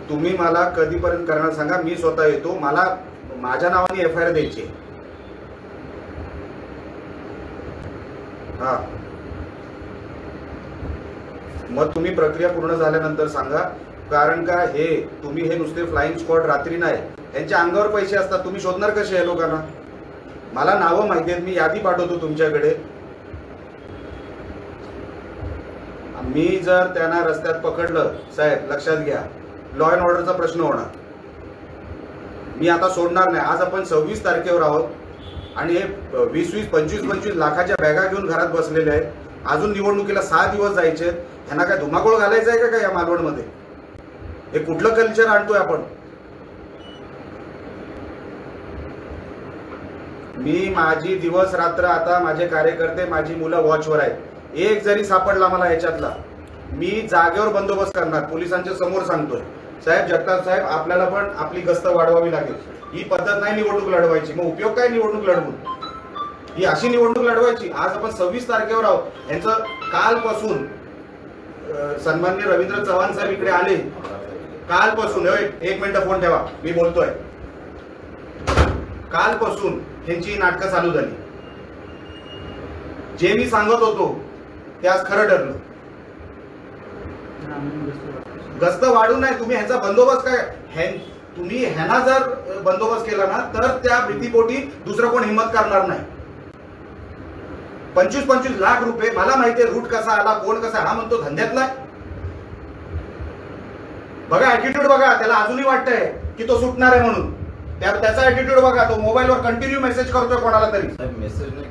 तुम्ही मला कधीपर्यंत करणार सांगा, मी स्वतः येतो. मला माझ्या नावाने FIR द्यायची. हा, मग तुम्ही प्रक्रिया पूर्ण झाल्यानंतर सांगा. कारण का तुम्ही हे नुसते फ्लाइंग स्क्वॉड रात्री नाही, यांच्या अंगावर पैसे असतात. तुम्ही शोधणार कसे आहे लोकांना? मला नावं माहिती आहेत, मी यादी पाठवतो तुमच्याकडे. मी जर त्यांना रस्त्यात पकडलं साहेब, लक्षात घ्या, लॉ अँड ऑर्डरचा प्रश्न होणार. मी आता सोडणार नाही. आज आपण 26 तारखेवर आहोत आणि हे 20-20, 25-25 लाखाच्या बॅगा घेऊन घरात बसलेले आहेत. अजून निवडणुकीला 6 दिवस जायचे. ह्यांना काय धुमाकूळ घालायचं आहे का या मालवणमध्ये? हे कुठलं कल्चर आणतोय आपण? मी माझी दिवस रात्र, आता माझे कार्यकर्ते, माझी मुलं वॉचवर आहेत. एक जरी सापडला मला याच्यातला, मी जागेवर बंदोबस्त करणार. पोलिसांच्या समोर सांगतोय. साहेब, जगताप साहेब, आपल्याला पण आपली गस्त वाढवावी लागेल. ही पद्धत नाही निवडणूक लढवायची. मग उपयोग काय निवडणूक लढवून? ही अशी निवडणूक लढवायची? आज आपण 26 तारखेवर आहोत. यांचं कालपासून सन्माननीय रवींद्र चव्हाण साहेब इकडे आले. कालपासून, एक मिनिट फोन ठेवा, मी बोलतोय. कालपासून यांची नाटकं चालू झाली. जे मी सांगत होतो ते आज खरं ठरलं. गस्त वाढून नाही, तुम्ही ह्याचा बंदोबस्त काय, तुम्ही ह्यांना जर बंदोबस्त केला ना तर त्या भीतीपोटी दुसरं कोण हिंमत करणार नाही. 25-25 लाख रुपये, मला माहितीये रूट कसा आला, कोण कसा. हा म्हणतो धंद्यातला. बघा ऍटिट्यूड बघा, त्याला अजूनही वाटतंय की तो सुटणार आहे म्हणून. त्याचा ऍटिट्यूड बघा, तो मोबाईलवर कंटिन्यू मेसेज करतोय कोणाला तरी. मेसेज नाही